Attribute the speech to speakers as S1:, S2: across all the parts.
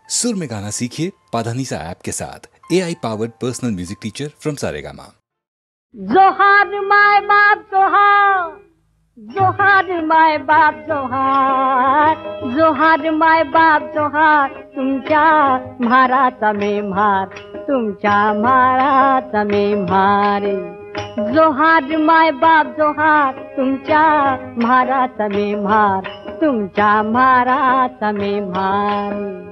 S1: सुर में गाना सीखिए पाधानीसा ऐप के साथ। AI powered personal music teacher from Saregama.
S2: जोहार माय बाप जोहार, जोहार माय बाप जोहार, जोहार माय बाप जोहार, तुमच्या म्हाराचा मी म्हार, तुमच्या म्हाराचा मी म्हार। जोहार माय बाप जोहार, तुमच्या म्हाराचा मी म्हार, तुमच्या म्हाराचा मी म्हार।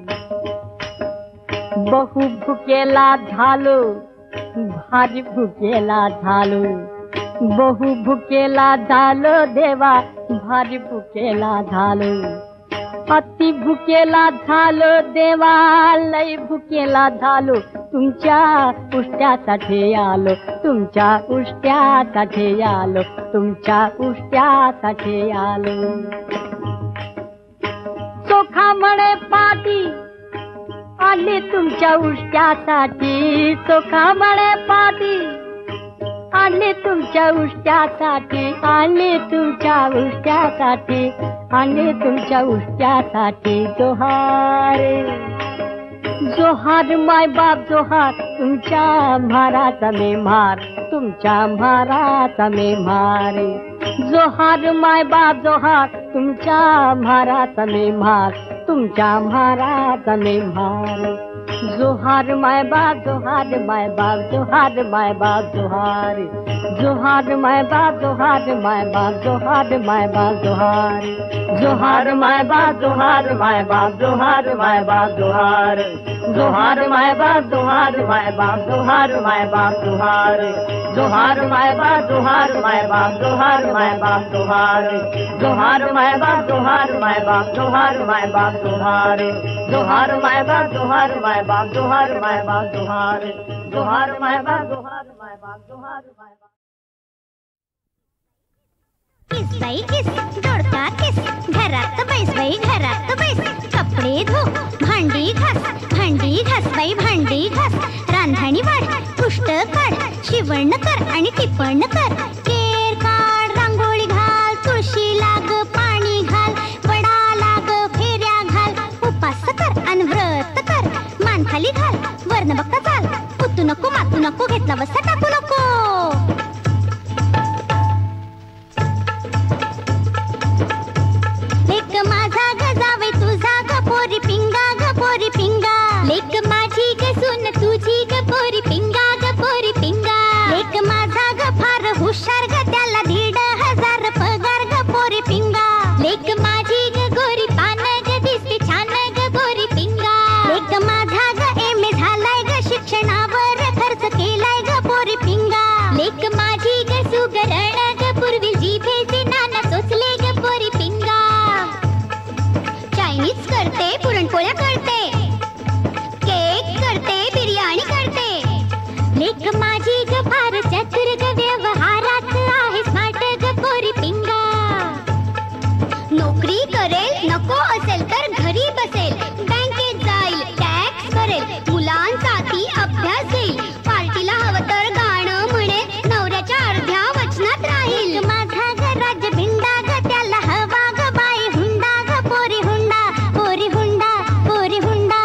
S2: बहु भुकेला झालो, भारी भुकेला झालो, बहु भुकेला झालो देवा, भारी भुकेला झालो। अति भुकेला झालो देवा, लई भुकेला झालो, तुमच्या उष्ट्यासाठी आलो, तुमच्या उष्ट्यासाठी आलो, तुमच्या उष्ट्यासाठी आलो। चोखा म्हणे पाटी आली तुमच्या उष्ट्यासाठी, चोखा म्हणे पाटी आली तुमच्या उष्ट्यासाठी, आली तुमच्या उष्ट्यासाठी, आली तुमच्या उष्ट्यासाठी। जोहार जोहार माय बाप जोहार, तुमच्या म्हाराचा मी म्हार, तुमच्या म्हाराचा मी म्हार। जोहार माय बाप जोहार, तुमच्या म्हाराचा मी म्हार, तुमच्या म्हाराचा मी म्हार। जोहार माय बाप जोहार, माय बाप जोहार, माय बाप जोहार, जोहार माय बाप जोहार, माय बाप जोहार, माय बाप जोहार, जोहार माय बाप जोहार, माय बाप जोहार, माय बाप जोहार, जोहार माय बाप जोहार, माय बाप जोहार, माय बाप जोहार, जोहार माय बाप जोहार, माय बाप जोहार, माय बाप जोहार, जोहार माय बाप जोहार, माय बाप जोहार, माय बाप जोहार, जोहार माय बाप जोहार, माय बाप जोहार, माय बाप जोहार, जोहार माय बाप जोहार, माय बाप जोहार, माय बाप।
S3: किस बाई किस, दोडका किस, घरात बैस बाई घरात बैस, कपडे धो, भांडी घास, भांडी घास बाई भांडी घास, रांधणी वाढ, पुष्ट काढ, शिवण कर आणि टिपण कर, केर काढ, रांगोळी घाल, तुळशी लाग, पाणी घाल, वडा लाग, फेऱ्या घाल, उपास कर आणि व्रत कर, मान खाली घाल, वर्ण बघता चाल, उतू नको मातू नको, घेतला बस्ता टाकू नको। लेक माझा ग जावई तुझा ग पोरी पिंगा ग पोरी पिंगा, लेक माझी ग सून तुझी ग पोरी पिंगा ग पोरी पिंगा, लेक माझा ग फार हुशार ग त्याला 1,500 पगार ग पोरी पिंगा, लेक माझी ग गोरी पान ग दिसते छान ग गोरी पिंगा, लेक माझा ग MA झालाय ग शिक्षणावर खर्च केलाय ग पोरी पिंगा, लेक माझी ग सुगरण ग पूर्वी जिभेचे नाना चोचले ग पोरी पिंगा, चायनीज करते, पुरणपोळ्या करते, केक करते, बिर्याणी करते, लेक माझी ग फार चतुर ग व्यवहारात आहे स्मार्ट ग पोरी पिंगा, नोकरी करेल नको असेल तर घरी बसेल, बँकेत जाईल, टॅक्स भरेल, मुलांचा ती अभ्यास देईल, पार्टीला हवं तर गाणं म्हणेल, नवऱ्याच्या अर्ध्या वचनात राहील, माझा ग राज्य भिंडा ग त्याला हवा ग बाई हुंडा ग पोरी हुंडा, पोरी हुंडा, पोरी हुंडा।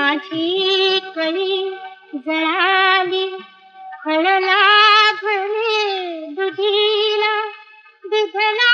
S3: माझी कळी जळाली हळला घरे दुधीला दुधला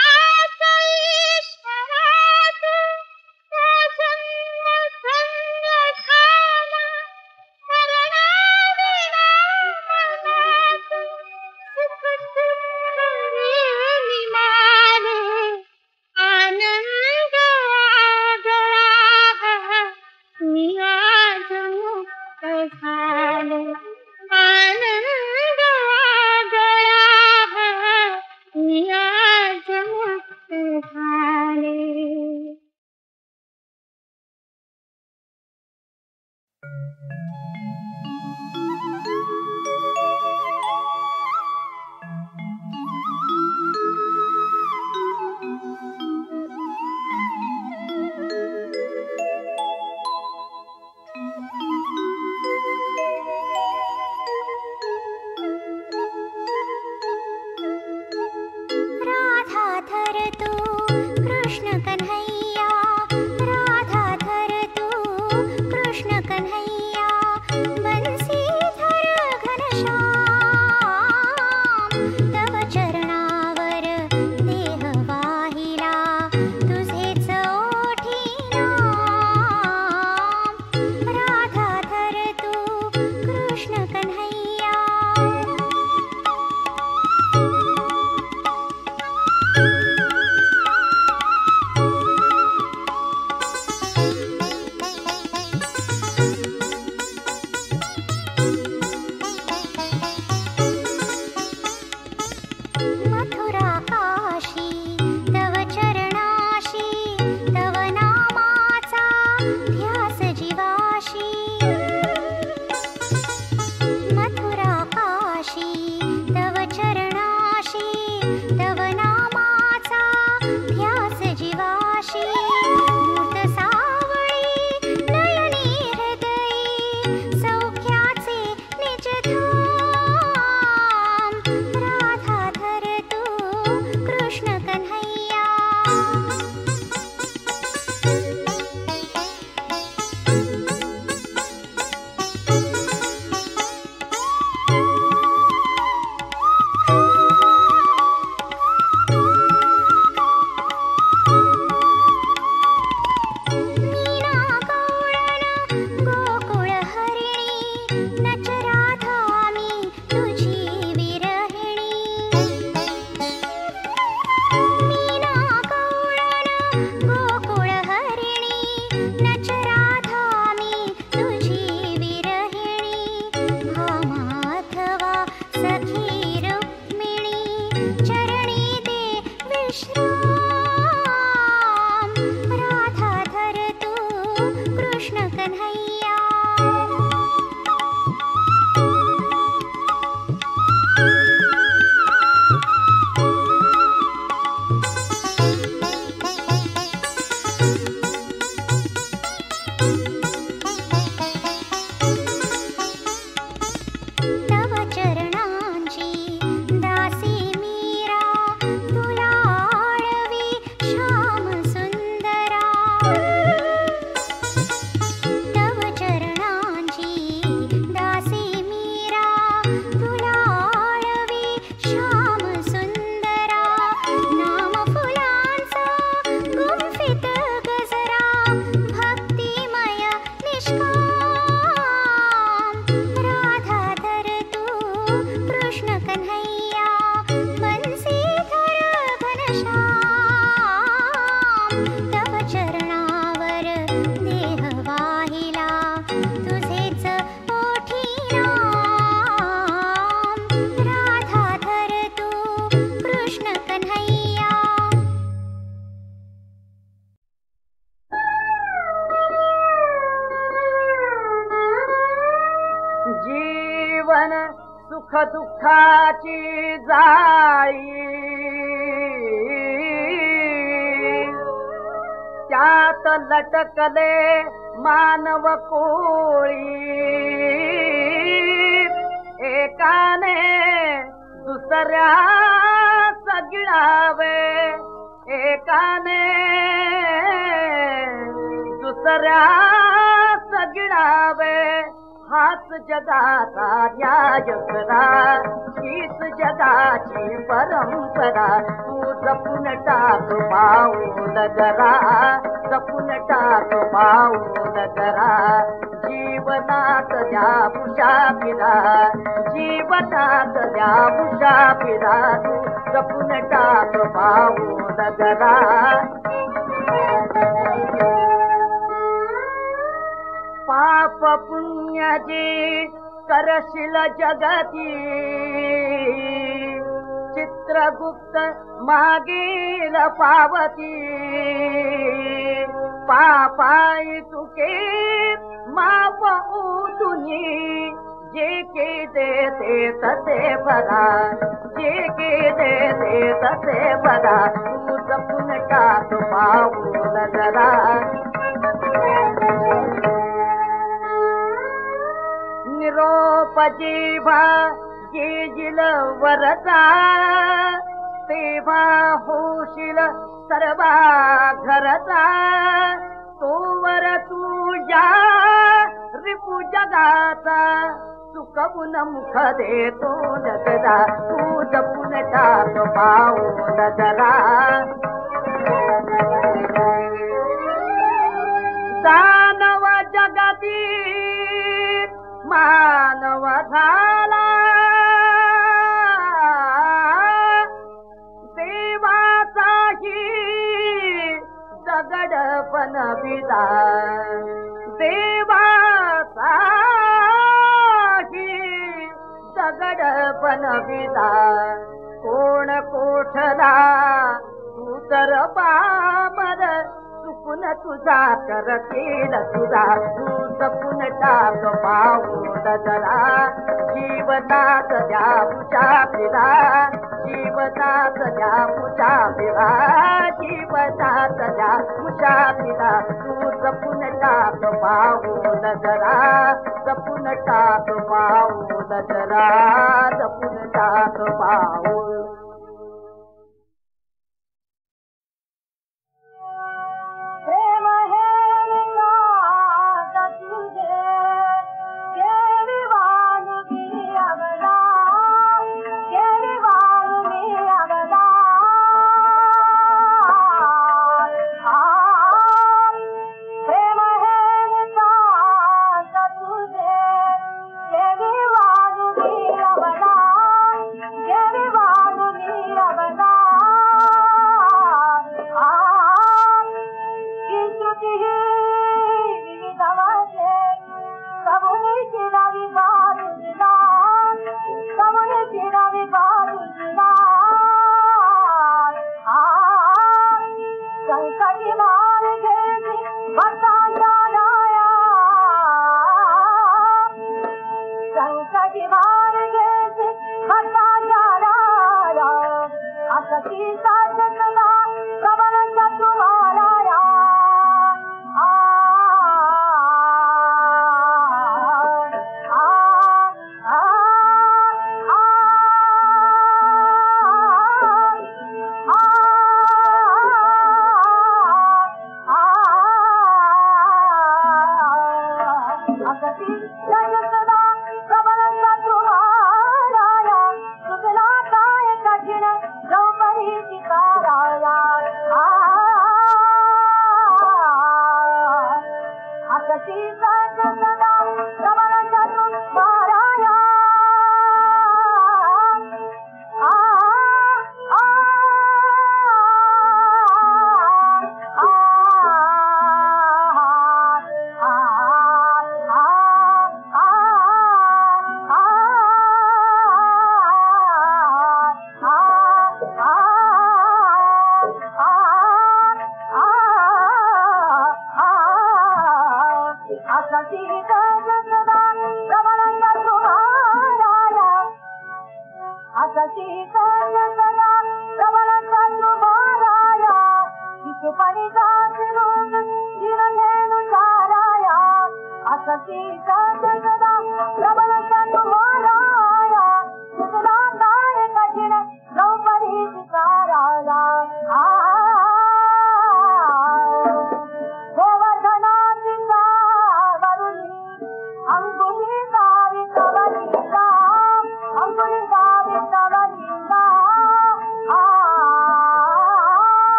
S4: जीवन सुख दुःखाची जाळी त्यात लटकले मानव कोळी एकाने दुसऱ्या सगिळावे एकाने दुसऱ्या गिणावे हाच जगाचा न्याय खरा हीच जगाची परंपरा तू जपून टाक पाऊल जरा जपून टाक पाऊल जरा जीवनात द्या मुसाफिरा जीवनात द्या मुसाफिरा तू जपून टाक पाऊल जरा पाप पुण्याची करशील जगती चित्रगुप्त मागील पावती पापाई तुके माप उतुनी जे के देते तसे बरा जे के देते तसे बरा तू जपून टाक पाऊल जरा निरोप जीवा येईल वरचा तेव्हा होशील सर्वा घरचा तोवर तुझ्या रिपू जगाचा चुकवून मुख देतो नगदा तू जपून टाक पाऊल जरा दानव जगती मानव झाला देवाचाही दगड बनविला देवाचाही दगड बनविला कोण कोठला तू तर पामर चुकून तुझा करतील तुझा तू जपून टाक पाऊल जरा जीवनात द्या मुसाफिरा जीवनात द्या मुसाफिरा जीवनात द्या मुसाफिरा तू जपून टाक पाऊल जरा जपून टाक पाऊल जरा जपून टाक पाऊल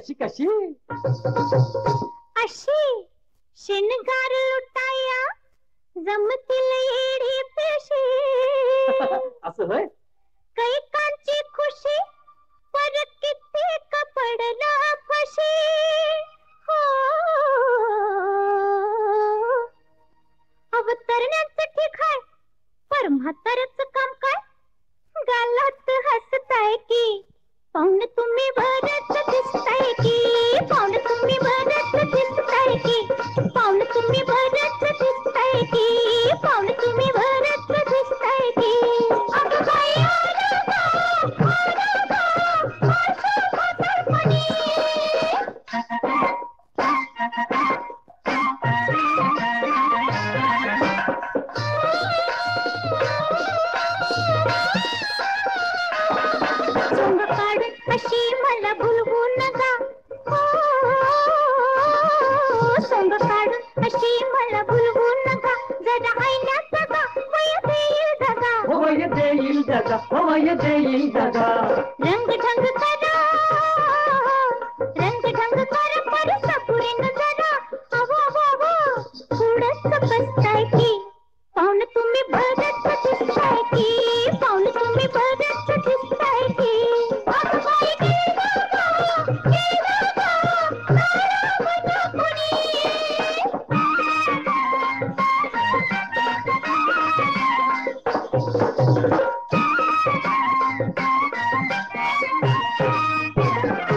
S5: कशी कशी
S3: अशी शिणगार लुटाया जमतील येडी पेशी
S5: असं होय
S3: कैकांची खुशी पर किती कपडला फशी हो अवतरण्याचं ठीक आहे पर म्हाताऱ्याचं काम काय गालात हसताय की पाहुण तुम्ही भरत दिसताय की पाहुण तुम्ही भरत दिसताय की पाहुण तुम्ही भरत दिसताय की पाहुण तुम्ही भरत दिसताय की अगं बाई सोंग काढून अशी मला भुलवू नका सोंग काढून अशी मला भुलवू नका जरा आईण्यात जगा वय देईल जगा
S5: होय देईल जगा होय देईल जगा
S3: रंग ढंग करा पर सपुरीन जरा अवा वा थोडंच बसताय की पाहुण तुम्ही भरत दिसताय की पाहुण तुम्ही भरत दिसताय की अगं बाई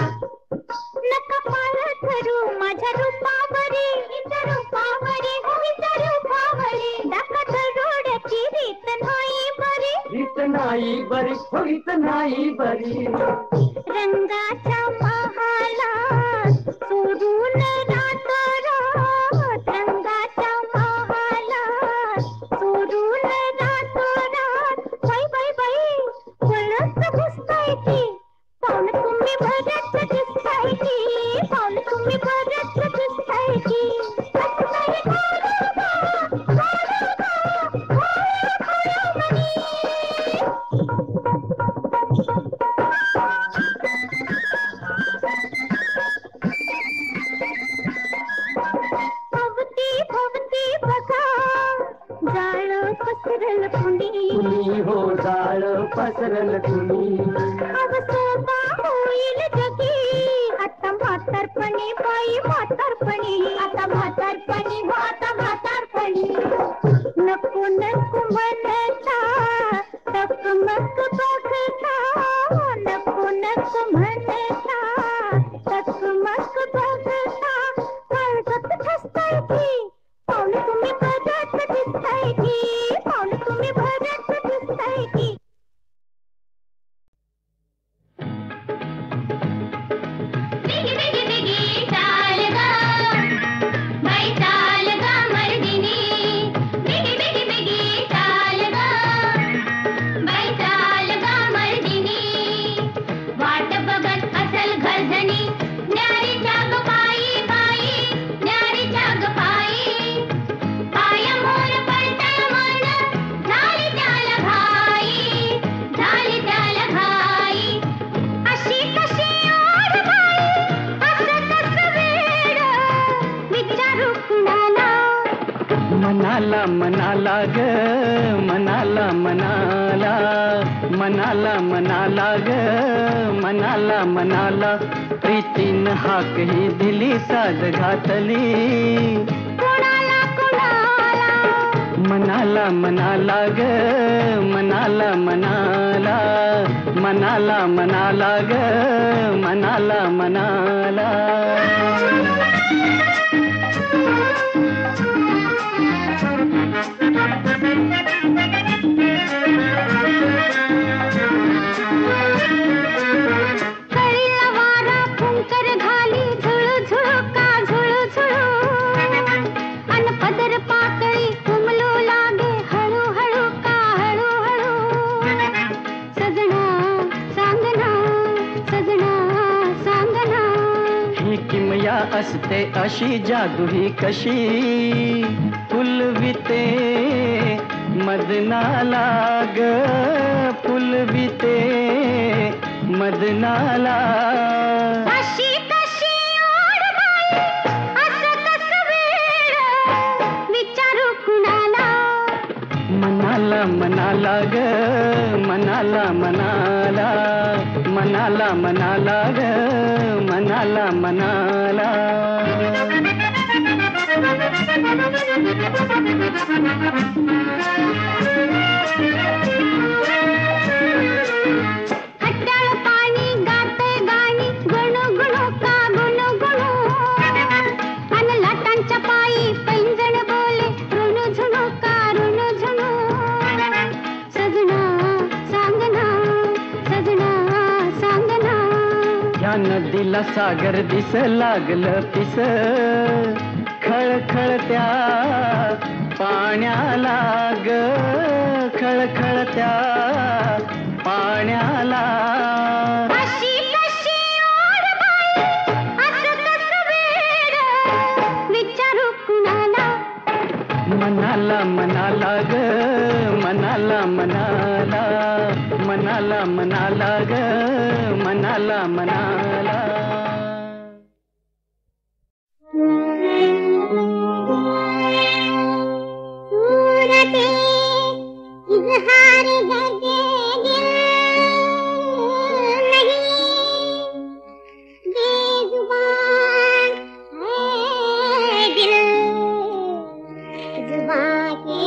S3: नका पाळ धरू माझ्या रूपावरी हिच्या रूपावरी हिच्या रूपावरी दाखत रोड्याची रीत नाही बरी
S5: रीत नाही बरी रीत नाही बरी
S3: रंगाच्या महालात सोडून राहतो रात रंगाच्या महालात सोडून राहतो रात बाई बाई बाई वळत दिसताय की पाहुण तुम्ही भरत दिसताय की पाहुण तुम्ही भरत दिसताय की भवती भवती बघा जाळ पसरल कुणी
S5: कुणी हो जाळ पसरल कुणी
S3: अवसोबा होईल जगी आता म्हातारपणी बाई म्हातारपणी आता म्हातारपणी आता म्हातारपणी नको नको म्हणता टकमक बघता नको नको म्हणता टकमक बघता काळजात ठसताय की पाहुण तुम्ही भरत दिसताय की पाहुण तुम्ही भरत दिसताय की बिगी बिगी बिगी चाल गा बाई चाल गा मर्दिनी बिगी बिगी बिगी चाल गा बाई चाल गा मर्दिनी वाट बघत असल घरधनी न्यारी जाग पायी बाई न्यारी जाग पायी पाया मोर पडतय मन झाली त्याला घाई अशी कशी ओढ बाई असं कसं वेड विचारू कुणाला
S5: मनाला मनाला ग मनाला मनाला मनाला मनाला ग मनाला मनाला प्रीतीनं हाक ही दिली साद घातली
S3: कोणाला कोणाला
S5: मनाला मनाला ग मनाला मनाला मनाला मनाला ग मनाला मनाला
S3: कळीला वारा फुंकर घाली झुळू झुळू का झुळू झुळू अन पदर पातळी उमलू लागे हळू हळू का हळू हळू सजना सांगना
S5: ही किमया असते अशी जादू ही कशी फुलविते मदनाला ग फुलविते मदनाला
S3: अशी कशी
S5: मनाला मनाला ग मनाला मनाला मनाला मनाला ग मनाला मनाला
S3: खट्याळ पाणी गाते गाणी गुणू गुणू का गुणू गुणू अन लाटांच्या पायी पैंजण बोले ऋणू झुणू का ऋणू झुणू सजना सांगना सजना सांगना
S5: या नदीला सागर दिस लागलं पिस खळखळत्या पाण्याला ग खळखळत्या पाण्याला
S3: अशी कशी ओढ बाई असं कसं वेड विचारू कुणाला
S5: मनाला मनाला ग मनाला मनाला मनाला मनाला ग मनाला मनाला
S3: सूरते इजहार दर्दे दिल नहीं बेजुबान है दिल जुबान के